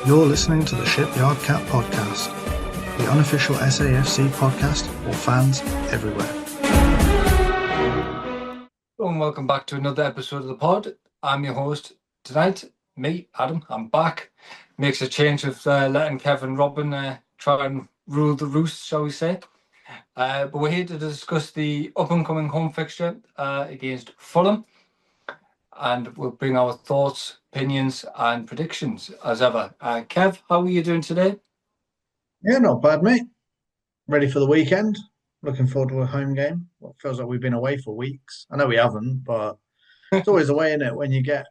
You're listening to the Shipyard Cat Podcast, the unofficial SAFC podcast for fans everywhere. Hello and welcome back to another episode of the pod. I'm your host tonight, me, Adam. I'm back. Makes a change of letting Kev and Robin try and rule the roost, shall we say. But we're here to discuss the up-and-coming home fixture against Fulham. And we'll bring our thoughts, opinions and predictions as ever. Kev, how are you doing today? Yeah, not bad, mate. Ready for the weekend. Looking forward to a home game. Well, it feels like we've been away for weeks. I know we haven't, but it's always the way, isn't it? When you get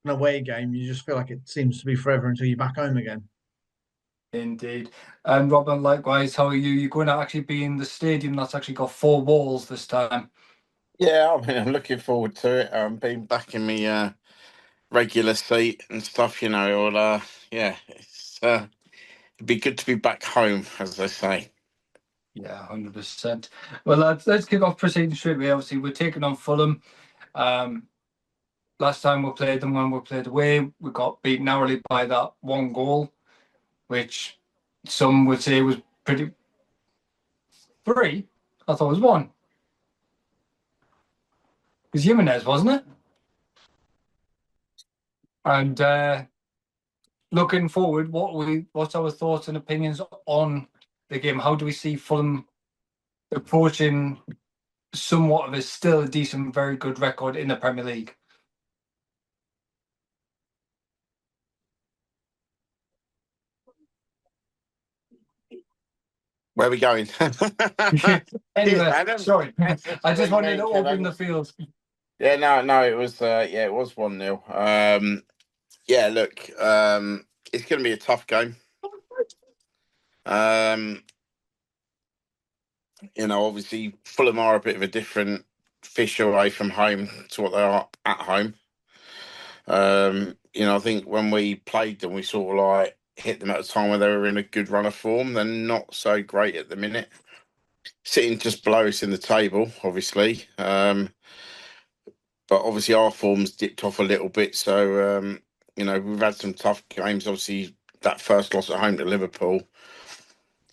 an away game, you just feel like it seems to be forever until you're back home again. Indeed. And Robin, likewise, how are you? You're going to actually be in the stadium that's actually got 4 walls this time. Yeah, I mean, I'm looking forward to it. Being back in my regular seat and stuff, it'd be good to be back home, as they say. Yeah, 100%. Well, let's kick off proceeding straight away. Obviously, we're taking on Fulham. Last time we played them, when we played away, we got beat narrowly by that 1 goal, which some would say was pretty... 3? I thought it was 1. It was Jimenez, wasn't it? And looking forward, what's our thoughts and opinions on the game? How do we see Fulham approaching somewhat of a still a decent, very good record in the Premier League? Where are we going? Anyway, sorry. I just wanted to open the field. Yeah, no, it was 1-0. It's going to be a tough game. Obviously Fulham are a bit of a different fish away from home to what they are at home. I think when we played them, we sort of like hit them at a time where they were in a good run of form. They're not so great at the minute. Sitting just below us in the table, obviously. But obviously our form's dipped off a little bit. So, we've had some tough games. Obviously, that first loss at home to Liverpool.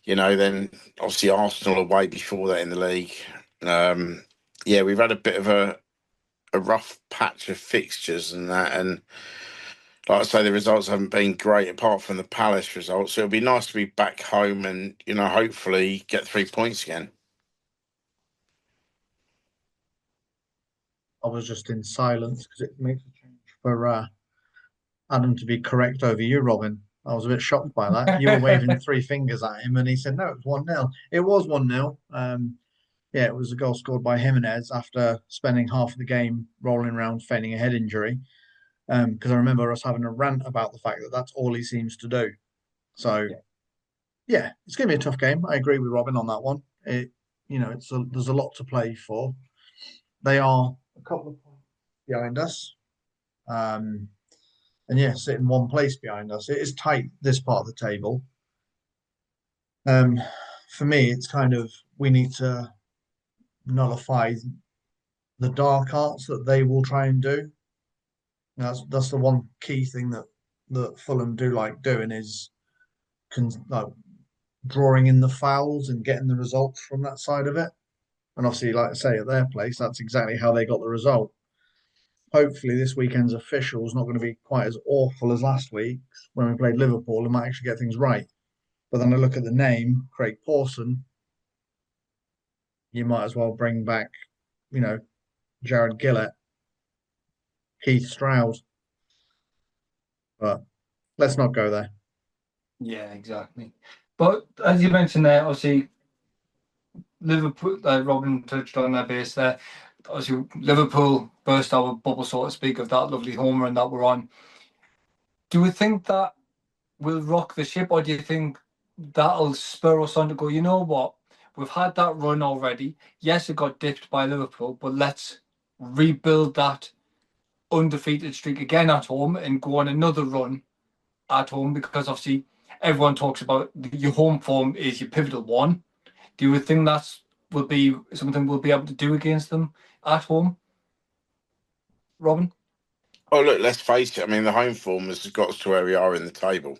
Then obviously Arsenal away before that in the league. We've had a bit of a rough patch of fixtures and that. And like I say, the results haven't been great apart from the Palace results. So it'll be nice to be back home and, hopefully get 3 points again. I was just in silence because it makes a change for Adam to be correct over you, Robin. I was a bit shocked by that. You were waving 3 fingers at him and he said, no, it was 1-0. It was 1-0. It was a goal scored by Jimenez after spending half of the game rolling around feigning a head injury. Because I remember us having a rant about the fact that that's all he seems to do. So, it's going to be a tough game. I agree with Robin on that one. There's a lot to play for. They are a couple of points behind us. Sitting 1 place behind us. It is tight, this part of the table. For me, it's kind of, we need to nullify the dark arts that they will try and do. That's the one key thing that Fulham do like doing is drawing in the fouls and getting the results from that side of it. And obviously, like I say, at their place, that's exactly how they got the result. Hopefully this weekend's official is not going to be quite as awful as last week when we played Liverpool and might actually get things right. But then I look at the name, Craig Pawson, you might as well bring back, Jared Gillett, Keith Stroud. But let's not go there. Yeah, exactly. But as you mentioned there, obviously, Liverpool, Robin touched on their base there. Obviously, Liverpool burst our bubble, so to speak, of that lovely home run that we're on. Do we think that will rock the ship, or do you think that'll spur us on to go, you know what, we've had that run already. Yes, it got dipped by Liverpool, but let's rebuild that undefeated streak again at home and go on another run at home, because obviously everyone talks about your home form is your pivotal one. Do you think that's will be something we'll be able to do against them at home, Robin? Oh, look, let's face it. I mean, the home form has got us to where we are in the table.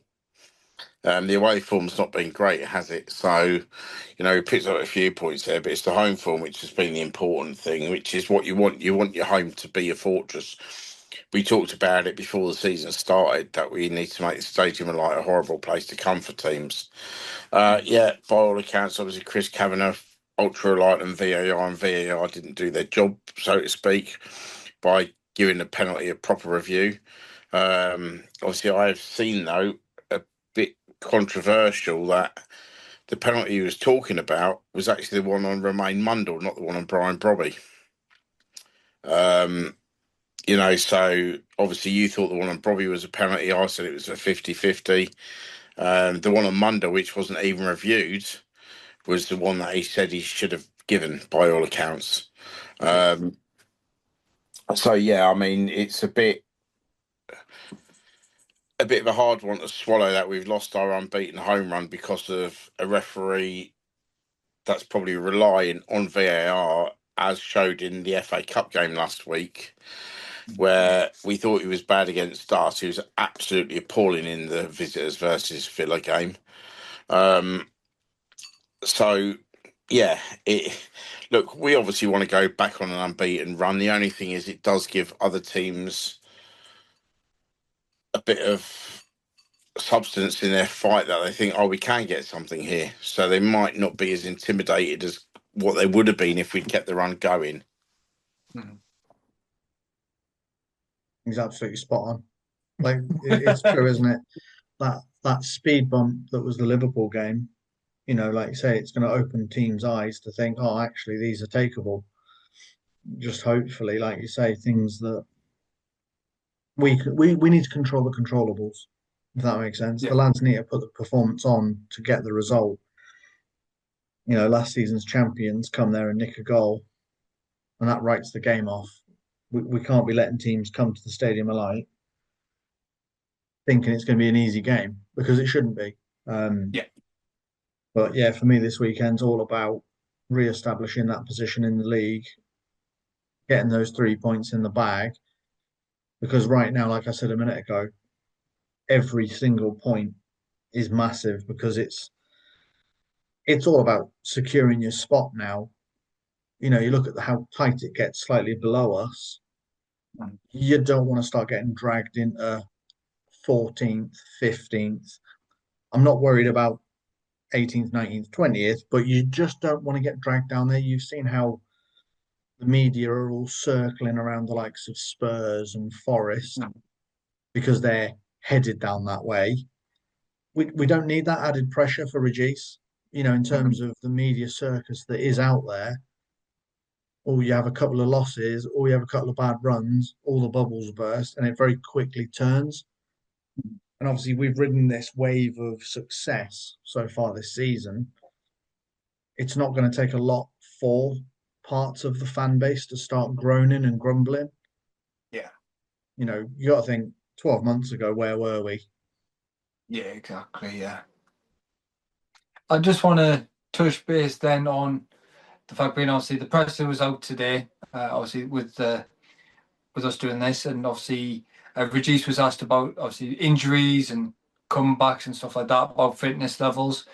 The away form's not been great, has it? So, we picked up a few points there, but it's the home form which has been the important thing, which is what you want. You want your home to be a fortress. We talked about it before the season started that we need to make the stadium like a horrible place to come for teams. Yeah, by all accounts, obviously Chris Kavanagh ultra reliant on VAR, and VAR didn't do their job, so to speak, by giving the penalty a proper review. Obviously, I have seen though a bit controversial that the penalty he was talking about was actually the one on Romain Mundle, not the one on Brian Brobby. Um, so obviously you thought the one on Brobby was a penalty. I said it was a 50-50. The one on Mundle, which wasn't even reviewed, was the one that he said he should have given by all accounts. So yeah, I mean, it's a bit of a hard one to swallow that we've lost our unbeaten home run because of a referee that's probably relying on VAR, as showed in the FA Cup game last week, where we thought he was bad against us. He was absolutely appalling in the visitors versus Villa game. So, yeah, look, we obviously want to go back on an unbeaten run. The only thing is it does give other teams a bit of substance in their fight that they think, oh, we can get something here. So they might not be as intimidated as what they would have been if we'd kept the run going. He's absolutely spot on. Like it's true, isn't it? That speed bump that was the Liverpool game, like you say, it's going to open teams' eyes to think, oh, actually, these are takeable. Just hopefully, like you say, things that we need to control the controllables, if that makes sense. Yeah. The lads need to put the performance on to get the result. Last season's champions come there and nick a goal, and that writes the game off. We can't be letting teams come to the Stadium of Light thinking it's going to be an easy game because it shouldn't be. Yeah. But yeah, for me, this weekend's all about re-establishing that position in the league, getting those 3 points in the bag. Because right now, like I said a minute ago, every single point is massive because it's all about securing your spot now. You look at how tight it gets slightly below us. You don't want to start getting dragged into 14th, 15th. I'm not worried about 18th, 19th, 20th, but you just don't want to get dragged down there. You've seen how the media are all circling around the likes of Spurs and Forest because they're headed down that way. We don't need that added pressure for Regis, in terms of the media circus that is out there. Or you have a couple of losses, or you have a couple of bad runs, all the bubbles burst, and it very quickly turns. And obviously, we've ridden this wave of success so far this season. It's not going to take a lot for parts of the fan base to start groaning and grumbling. Yeah. You got to think 12 months ago, where were we? Yeah, exactly. Yeah. I just want to touch base then on the fact being obviously the press was out today, obviously with us doing this, and obviously Regis was asked about obviously injuries and comebacks and stuff like that, about fitness levels.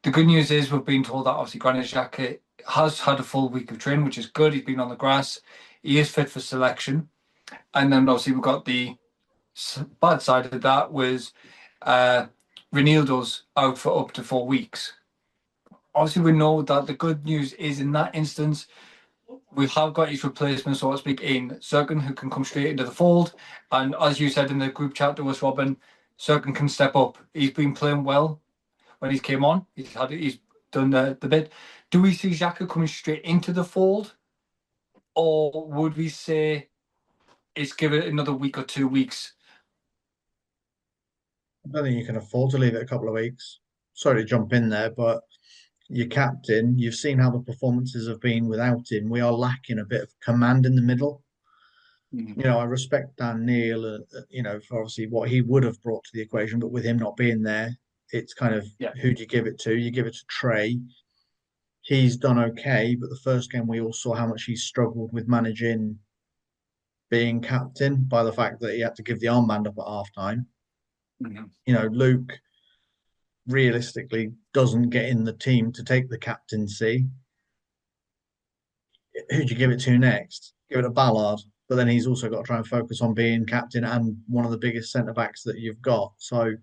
The good news is we've been told that obviously Granit Xhaka has had a full week of training, which is good. He's been on the grass. He is fit for selection. And then obviously we've got the bad side of that was Ronaldo's out for up to 4 weeks. Obviously, we know that the good news is in that instance, we have got his replacement, so to speak, in Serkin, who can come straight into the fold. And as you said in the group chat to us, Robin, Serkin can step up. He's been playing well when he came on. He's done the bit. Do we see Xhaka coming straight into the fold? Or would we say it's give it another week or 2 weeks? I don't think you can afford to leave it a couple of weeks. Sorry to jump in there, but your captain, you've seen how the performances have been without him. We are lacking a bit of command in the middle. I respect Dan Neil, for obviously what he would have brought to the equation, but with him not being there, it's kind of who do you give it to? You give it to Trey. He's done okay, but the first game we all saw how much he struggled with managing being captain by the fact that he had to give the armband up at half time. Mhm. You know, Luke realistically doesn't get in the team to take the captaincy. Who do you give it to next? Give it to Ballard. But then he's also got to try and focus on being captain and one of the biggest centre backs that you've got. So,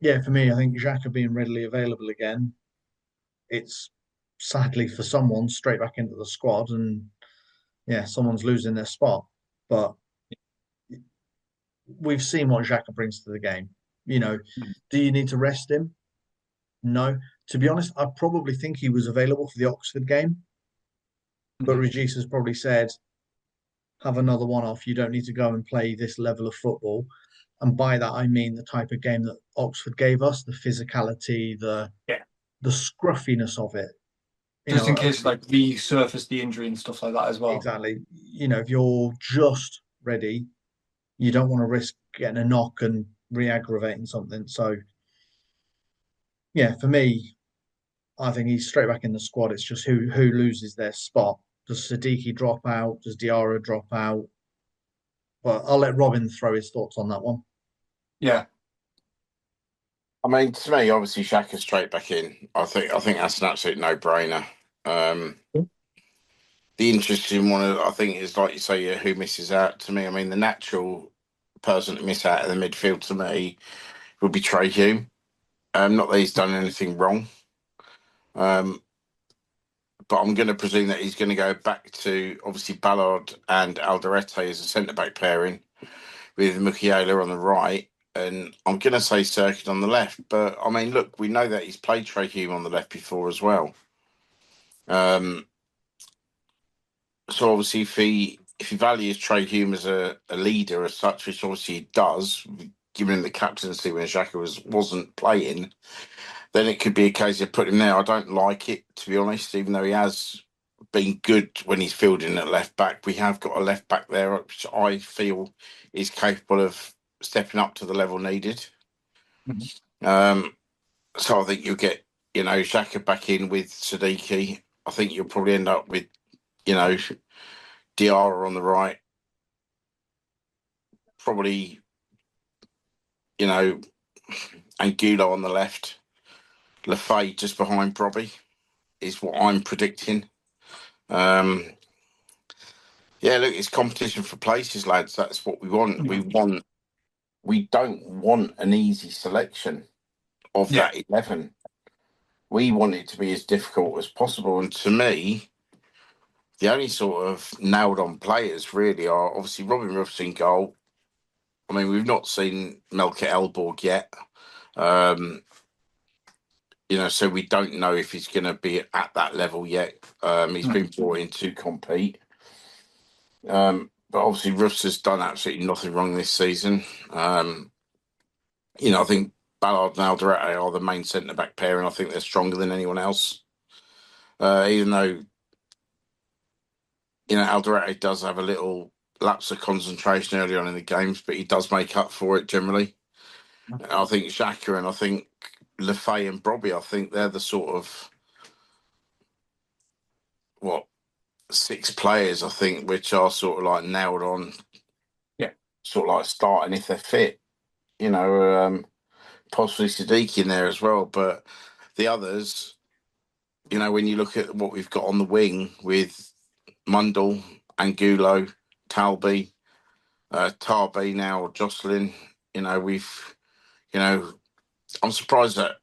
yeah, for me, I think Xhaka being readily available again, it's sadly for someone straight back into the squad. And yeah, someone's losing their spot. But we've seen what Xhaka brings to the game. You know, do you need to rest him? No. To be honest, I probably think he was available for the Oxford game, but Mhm. Regis has probably said, have another one off. You don't need to go and play this level of football. And by that, I mean the type of game that Oxford gave us, the physicality, Yeah. the scruffiness of it. You Just in know, case like resurface the injury and stuff like that as well. exactly. You know, if you're just ready, you don't want to risk getting a knock and re-aggravating something. So, yeah, for me, I think he's straight back in the squad. It's just who loses their spot. Does Siddiqui drop out? Does Diarra drop out? But I'll let Robin throw his thoughts on that one. Yeah. I mean, to me, obviously, Xhaka straight back in. I think that's an absolute no-brainer. The interesting one, I think, is like you say, who misses out. To me, I mean, the natural person to miss out in the midfield to me would be Trey Hume. Not that he's done anything wrong, but I'm going to presume that he's going to go back to obviously Ballard and Alderete as a centre back pairing with Mukiela on the right. And I'm going to say Circuit on the left. But I mean, look, we know that he's played Trey Hume on the left before as well. So obviously, if he values Trey Hume as a leader as such, which obviously he does, given him the captaincy when Xhaka wasn't playing, then it could be a case of putting him there. I don't like it, to be honest, even though he has been good when he's fielding at left back. We have got a left back there, which I feel is capable of stepping up to the level needed. Mhm. So I think you'll get, Xhaka back in with Siddiqui. I think you'll probably end up with, Diarra on the right. Probably, Angulo on the left. Lafay just behind Brobby is what I'm predicting. Yeah, look, it's competition for places, lads. That's what we want. We don't want an easy selection of Yeah. that 11. We want it to be as difficult as possible. And to me, the only sort of nailed on players really are obviously Robin Ruff's in goal. I mean, we've not seen Melke Elborg yet. So we don't know if he's going to be at that level yet. He's been brought in to compete. But obviously, Ruffs has done absolutely nothing wrong this season. I think Ballard and Alderete are the main centre-back pair, and I think they're stronger than anyone else. Even though, Alderete does have a little lapse of concentration early on in the games, but he does make up for it generally. I think Xhaka and I think Lafay and Brobby, I think they're the sort of, 6 players, I think, which are sort of like nailed on. Yeah. Sort of like starting if they're fit. Possibly Siddiqui in there as well. But the others, when you look at what we've got on the wing with Mundell, Angulo, Talby, Tarby now, Jocelyn, I'm surprised that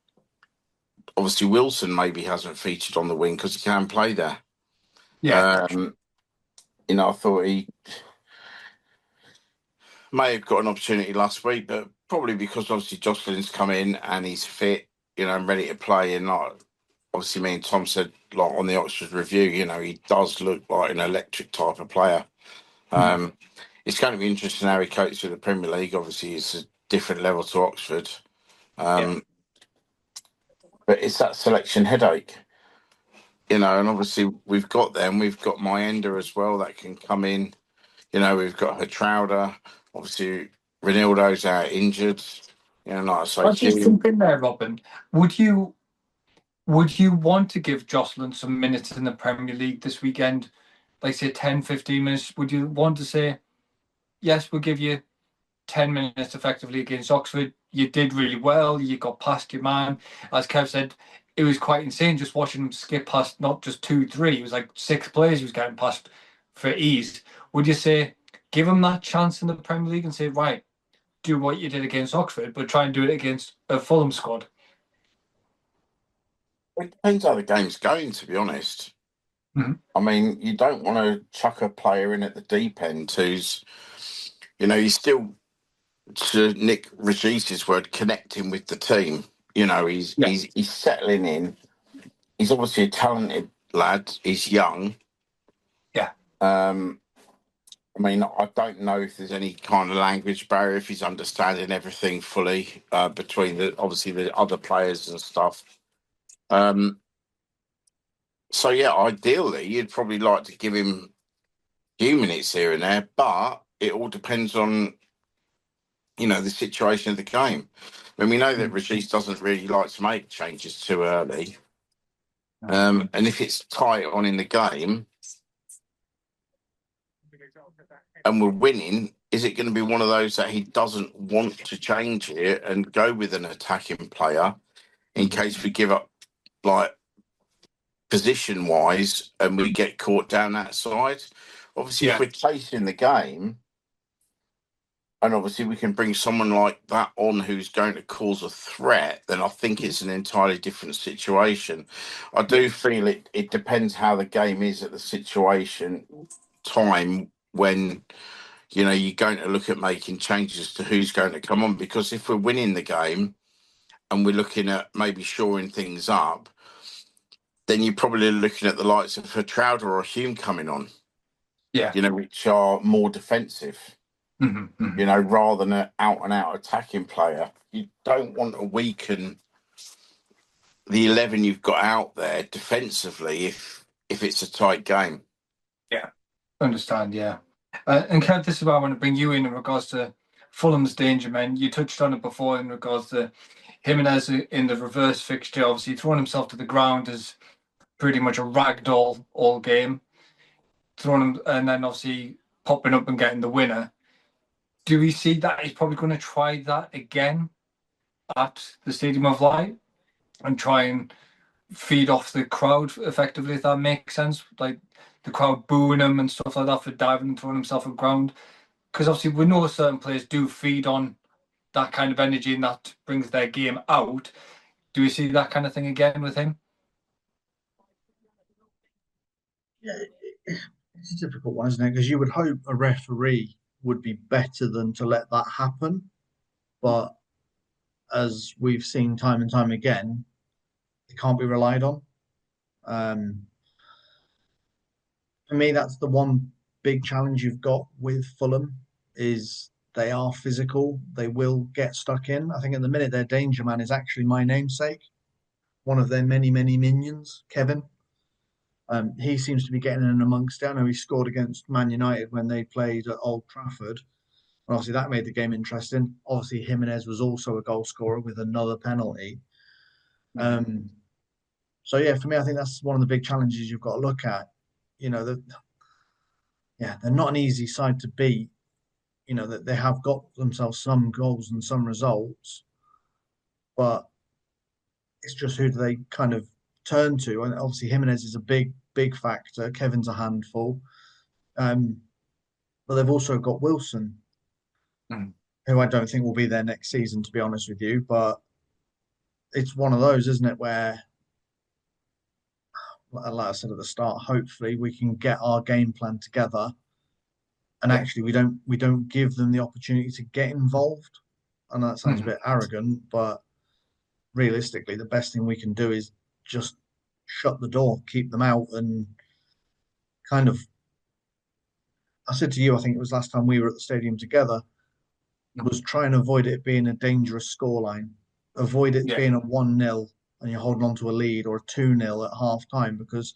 obviously Wilson maybe hasn't featured on the wing because he can play there. Yeah. I thought he may have got an opportunity last week, but probably because obviously Jocelyn's come in and he's fit, and ready to play. And like, obviously, me and Tom said, like on the Oxford review, he does look like an electric type of player. It's going to be interesting how he copes with the Premier League. Obviously, it's a different level to Oxford. But it's that selection headache, and obviously we've got them. We've got Myenda as well that can come in. We've got Hertrauder. Obviously, Ronaldo's out injured. Like I say, I just think in there, Robin, would you want to give Jocelyn some minutes in the Premier League this weekend? Like say 10, 15 minutes. Would you want to say, yes, we'll give you 10 minutes effectively against Oxford. You did really well. You got past your man. As Kev said, it was quite insane just watching him skip past not just 2, 3. It was like 6 players he was getting past for ease. Would you say give him that chance in the Premier League and say, right, do what you did against Oxford, but try and do it against a Fulham squad? It depends how the game's going, to be honest. Mhm. I mean, you don't want to chuck a player in at the deep end who's, he's still, to Nick Regis's word, connecting with the team. Yeah. He's settling in. He's obviously a talented lad. He's young. Yeah. I mean, I don't know if there's any kind of language barrier, if he's understanding everything fully between obviously the other players and stuff. So yeah, ideally, you'd probably like to give him a few minutes here and there, but it all depends on the situation of the game. I mean, we know that Regis doesn't really like to make changes too early, and if it's tight on in the game and we're winning, is it going to be one of those that he doesn't want to change it and go with an attacking player in case we give up, like, position wise, and we get caught down that side? Obviously, if we're chasing the game, and obviously we can bring someone like that on who's going to cause a threat, then I think it's an entirely different situation. I do feel it depends how the game is at the situation time when you're going to look at making changes to who's going to come on, because if we're winning the game and we're looking at maybe shoring things up, then you're probably looking at the likes of a Trowder or a Hume coming on, which are more defensive, rather than an out-and-out attacking player. You don't want to weaken the 11 you've got out there defensively if it's a tight game. Yeah, understand, yeah. And Kev, this is why I want to bring you in regards to Fulham's danger men. You touched on it before in regards to Jimenez in the reverse fixture, obviously throwing himself to the ground as pretty much a ragdoll all game, throwing him and then obviously popping up and getting the winner. Do we see that he's probably going to try that again at the Stadium of Light and try and feed off the crowd effectively, if that makes sense? Like the crowd booing him and stuff like that for diving and throwing himself on the ground. Because obviously we know certain players do feed on that kind of energy and that brings their game out. Do we see that kind of thing again with him? Yeah, it's a difficult one, isn't it? Because you would hope a referee would be better than to let that happen. But as we've seen time and time again, it can't be relied on. For me, that's the one big challenge you've got with Fulham is they are physical. They will get stuck in. I think at the minute their danger man is actually my namesake, one of their many, many minions, Kevin. He seems to be getting in amongst it. I know he scored against Man United when they played at Old Trafford. Obviously, that made the game interesting. Obviously, Jimenez was also a goal scorer with another penalty. So yeah, for me, I think that's one of the big challenges you've got to look at. They're not an easy side to beat. That they have got themselves some goals and some results, but it's just who do they kind of turn to? And obviously, Jimenez is a big, big factor. Kevin's a handful, but they've also got Wilson, who I don't think will be there next season, to be honest with you. But it's one of those, isn't it, where, like I said at the start, hopefully we can get our game plan together, and actually we don't give them the opportunity to get involved. I know that sounds a bit arrogant, but realistically, the best thing we can do is just shut the door, keep them out, and kind of. I said to you, I think it was last time we were at the stadium together, was try and avoid it being a dangerous scoreline. Avoid it being a 1-0 and you're holding on to a lead, or a 2-0 at half time, because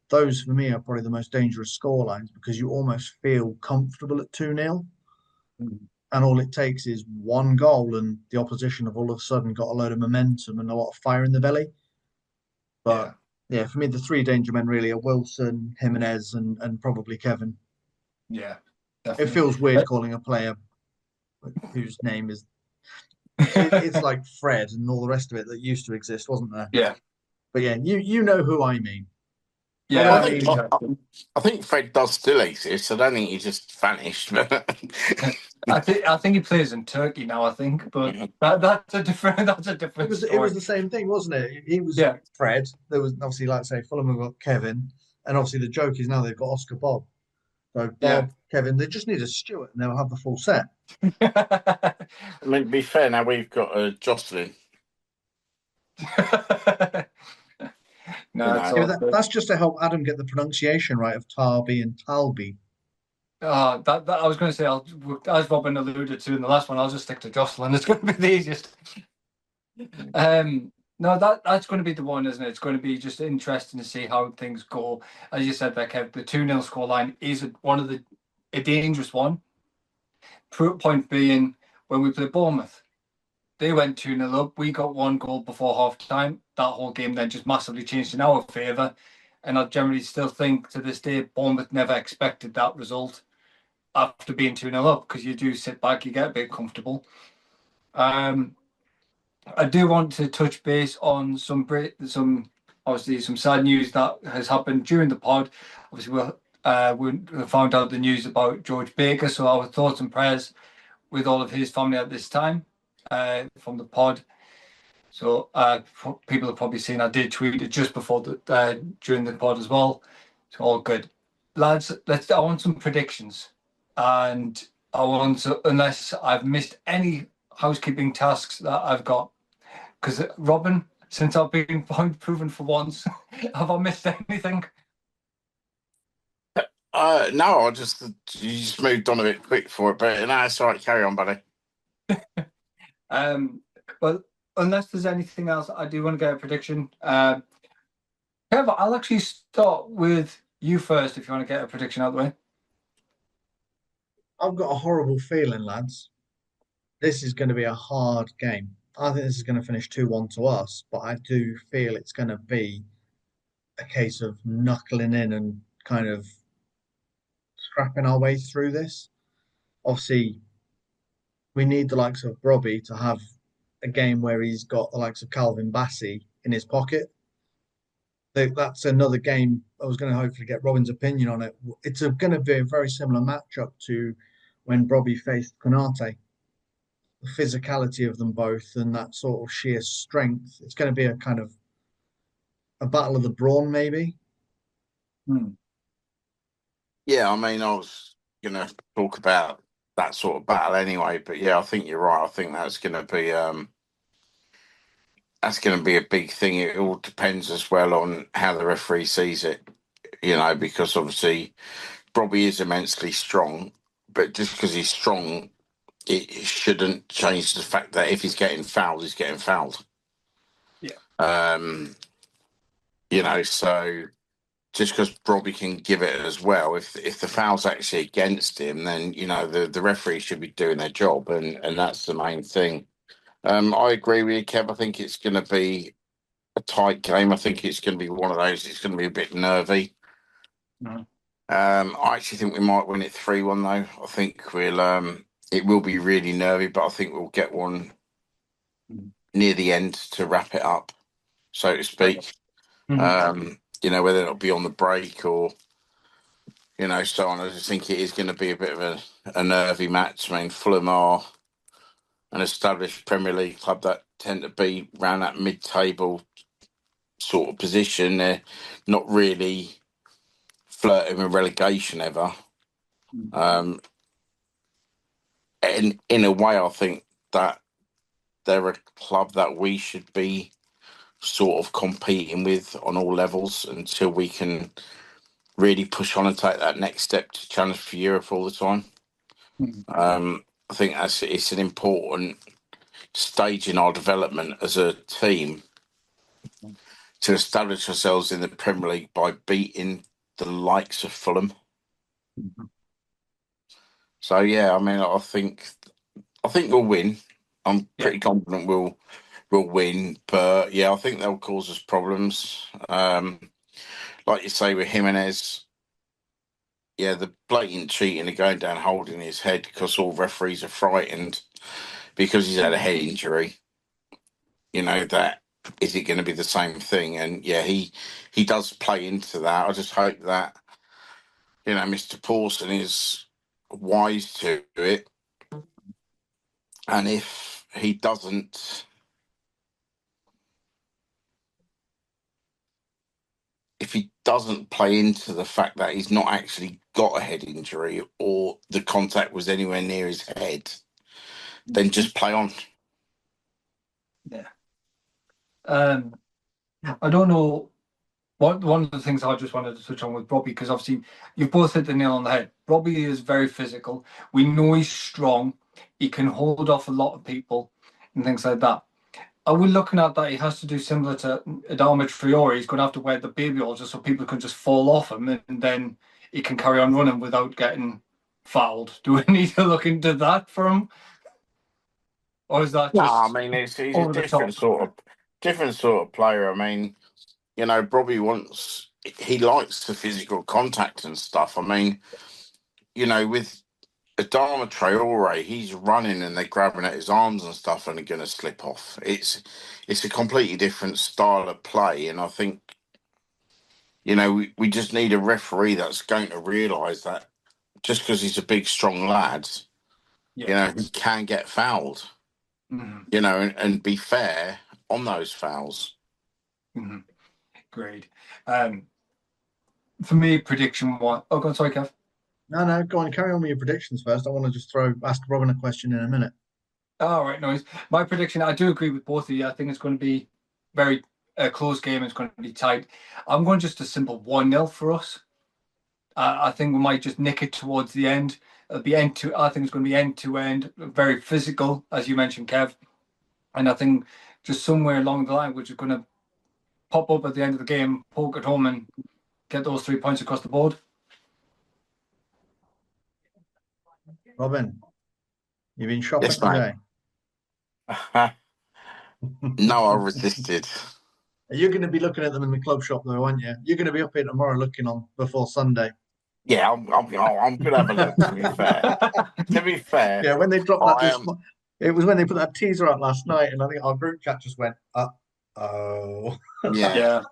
those for me are probably the most dangerous scorelines, because you almost feel comfortable at 2-0. And all it takes is one goal and the opposition have all of a sudden got a load of momentum and a lot of fire in the belly. But yeah, for me, the three danger men really are Wilson, Jimenez, and probably Kevin. Yeah, It definitely. feels weird calling a player whose name is it's like Fred and all the rest of it that used to exist, wasn't there? Yeah, But yeah, you know who I mean. And when yeah, I Well, I think mean exactly. I think Fred does still exist. I don't think he just vanished. But I think he plays in Turkey now. I think, but that's a different it story. was the same thing, wasn't it? He was Yeah, Fred. There was obviously, like I say, Fulham have got Kevin, and obviously the joke is now they've got Oscar Bob. So yeah. Bob, Kevin, they just need a Stewart and they'll have the full set. I mean, to be fair, now we've got Jocelyn. You No, it's know, Yeah, all but good. that's just to help Adam get the pronunciation right of Tarby and Talby. That I was going to say, as Robin alluded to in the last one, I'll just stick to Jocelyn. It's going to be the easiest. No, that's going to be the one, isn't it? It's going to be just interesting to see how things go. As you said there, Kev, the 2-0 scoreline is one of a dangerous one. Proof point being when we played Bournemouth. They went 2-0 up. We got one goal before half time. That whole game then just massively changed in our favour. And I generally still think to this day, Bournemouth never expected that result after being 2-0 up, because you do sit back, you get a bit comfortable. I do want to touch base on some obviously some sad news that has happened during the pod. Obviously, we found out the news about George Baker, so our thoughts and prayers with all of his family at this time from the pod. So people have probably seen I did tweet it just before during the pod as well. So all good, lads. I want some predictions, and I want to, unless I've missed any housekeeping tasks that I've got. Because Robin, since I've been proven for once, have I missed anything? no, you just moved on a bit quick for it, but no, it's all right. Carry on, buddy. Well, unless there's anything else, I do want to get a prediction. Kev, I'll actually start with you first if you want to get a prediction out of the way. I've got a horrible feeling, lads. This is going to be a hard game. I think this is going to finish 2-1 to us, but I do feel it's going to be a case of knuckling in and kind of scrapping our way through this. Obviously, we need the likes of Robbie to have a game where he's got the likes of Calvin Bassey in his pocket. That's another game. I was going to hopefully get Robin's opinion on it. It's going to be a very similar matchup to when Robbie faced Konate. The physicality of them both and that sort of sheer strength. It's going to be a kind of a battle of the brawn, maybe. Yeah, I mean, I was going to talk about that sort of battle anyway, but yeah, I think you're right. I think that's going to be a big thing. It all depends as well on how the referee sees it, because obviously Robbie is immensely strong, but just because he's strong, it shouldn't change the fact that if he's getting fouled, he's getting fouled. Yeah. So just because Robbie can give it as well, if the foul's actually against him, then the referee should be doing their job, and that's the main thing. I agree with you, Kev. I think it's going to be a tight game. I think it's going to be one of those. It's going to be a bit nervy. Mhm. I actually think we might win it 3-1 though. I think it will be really nervy, but I think we'll get one near the end to wrap it up, so to speak. Whether it'll be on the break or so on. I just think it is going to be a bit of a nervy match. I mean, Fulham are an established Premier League club that tend to be around that mid-table sort of position. They're not really flirting with relegation ever. And in a way, I think that they're a club that we should be sort of competing with on all levels until we can really push on and take that next step to challenge for Europe all the time. I think it's an important stage in our development as a team to establish ourselves in the Premier League by beating the likes of Fulham. So yeah, I mean, I think we'll win. I'm pretty confident we'll win, but yeah, I think they'll cause us problems. Like you say with Jimenez, yeah, the blatant cheating and going down holding his head because all referees are frightened because he's had a head injury. You know, that is it going to be the same thing? And yeah, he does play into that. I just hope that, you know, Mr. Pawson is wise to it. And if he doesn't, play into the fact that he's not actually got a head injury or the contact was anywhere near his head, then just play on. Yeah. I don't know. One of the things I just wanted to touch on with Robbie, because obviously you've both hit the nail on the head. Robbie is very physical. We know he's strong. He can hold off a lot of people and things like that. Are we looking at that he has to do similar to Adama Traore? He's going to have to wear the baby oil just so people can just fall off him, and then he can carry on running without getting fouled. Do we need to look into that for him? Or is that No, just I mean he's a over the top? different sort of player. I mean, you know, Bobby he likes the physical contact and stuff. I mean, you know, with Adama Traore, he's running and they're grabbing at his arms and stuff and they're going to slip off. It's a completely different style of play, and I think, you know, we just need a referee that's going to realise that just because he's a big, strong lad, you know, he can get fouled. Mm-hmm. You know, and be fair on those fouls. Mm-hmm. Great. For me, prediction one. Oh, go on, sorry, Kev. No, go on, carry on with your predictions first. I want to just ask Robin a question in a minute. All right, no. My prediction, I do agree with both of you. I think it's going to be very close game. It's going to be tight. I'm going just a simple 1-0 for us. I think we might just nick it towards the end. It'll be I think it's going to be end to end, very physical, as you mentioned, Kev. And I think just somewhere along the line, which is going to pop up at the end of the game, poke it home, and get those 3 points across the board. Robin, you've been shopping Yes, today. No, I resisted. You're going to be looking at them in the club shop, though, aren't you? You're going to be up here tomorrow looking on before Sunday. Yeah, I'm going to have a look. To be fair, yeah. When they dropped that, it was when they put that teaser out last night, and I think our group chat just went, "Oh." Yeah.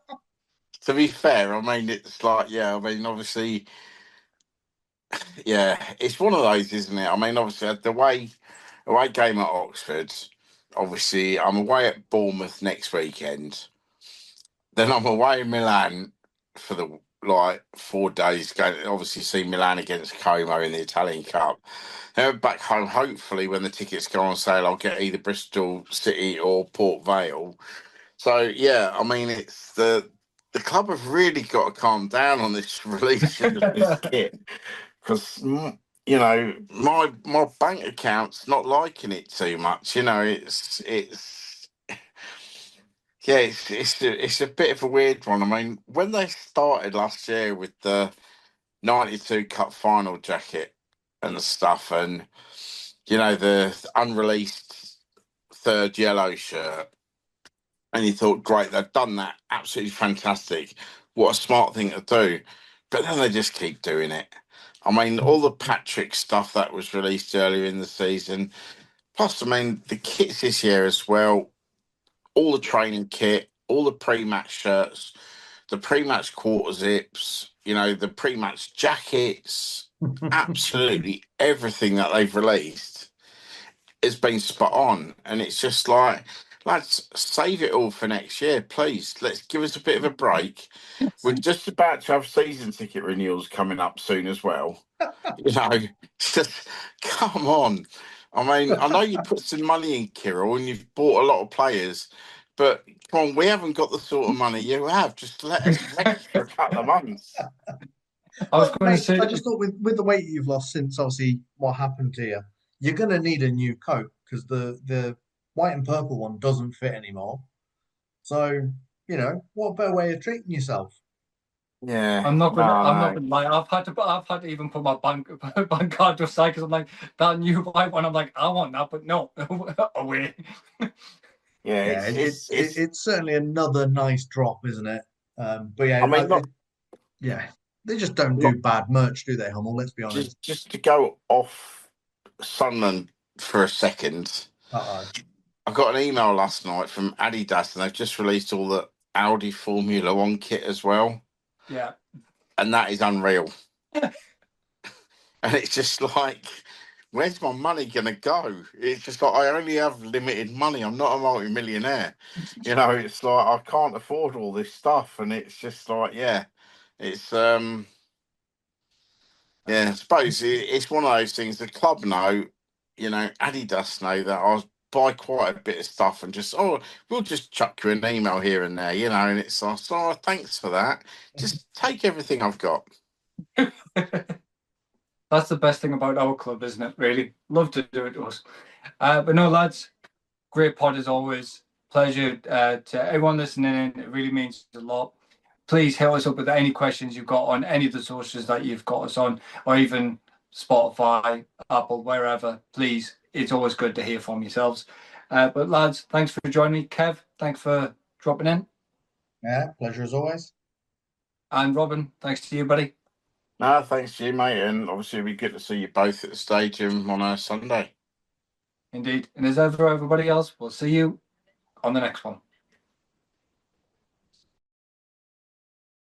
To be fair, I mean, it's like, yeah. I mean, obviously, yeah, it's one of those, isn't it? I mean, obviously, the away game at Oxford. Obviously, I'm away at Bournemouth next weekend. Then I'm away in Milan for the 4 days. Going to obviously see Milan against Como in the Italian Cup. Then back home. Hopefully, when the tickets go on sale, I'll get either Bristol City or Port Vale. So yeah, I mean, it's the club have really got to calm down on this release of this kit because you know my bank account's not liking it too much. You know, it's yeah, it's a bit of a weird one. I mean, when they started last year with the '92 Cup final jacket and the stuff, and you know the unreleased third yellow shirt, and you thought, great, they've done that, absolutely fantastic. What a smart thing to do. But then they just keep doing it. I mean, all the Patrick stuff that was released earlier in the season, plus, I mean, the kits this year as well, all the training kit, all the pre-match shirts, the pre-match quarter zips, you know, the pre-match jackets, absolutely everything that they've released has been spot on. And it's just like, lads, save it all for next year, please. Let's give us a bit of a break. We're just about to have season ticket renewals coming up soon as well. You know, just come on. I mean, I know you put some money in, Kirill, and you've bought a lot of players, but come on, we haven't got the sort of money you have. Just let us rest for a couple of months. I was going to say, I just thought with the weight you've lost since obviously what happened to you, you're going to need a new coat because the white and purple one doesn't fit anymore. So, you know, what better way of treating yourself? Yeah, I'm not gonna lie. I've had to even put my bank card aside because I'm like that new white one. I'm like, I want that, but no, away. Yeah, it's certainly another nice drop, isn't it? But yeah, I mean, yeah. They just don't do bad merch, do they, Hummel? Let's be honest. Just to go off Sunderland for a second. Uh-oh. I got an email last night from Adidas, and they've just released all the Audi Formula One kit as well. Yeah. And that is unreal. And it's just like, where's my money gonna go? It's just like, I only have limited money. I'm not a multi-millionaire. You know, it's like I can't afford all this stuff, and it's just like, it's I suppose it's one of those things. The club know, Adidas know that I buy quite a bit of stuff and just we'll just chuck you an email here and there, and it's like, thanks for that. Just take everything I've got. That's the best thing about our club, isn't it? Really, love to do it to us. But no, lads, great pod as always. Pleasure to everyone listening in. It really means a lot. Please hit us up with any questions you've got on any of the sources that you've got us on, or even Spotify, Apple, wherever. Please, it's always good to hear from yourselves. But lads, thanks for joining me. Kev, thanks for dropping in. Yeah, pleasure as always. And Robin, thanks to you, buddy. No, thanks to you, mate. And obviously, it'll be good to see you both at the stadium on a Sunday. Indeed. And as ever, everybody else, we'll see you on the next one.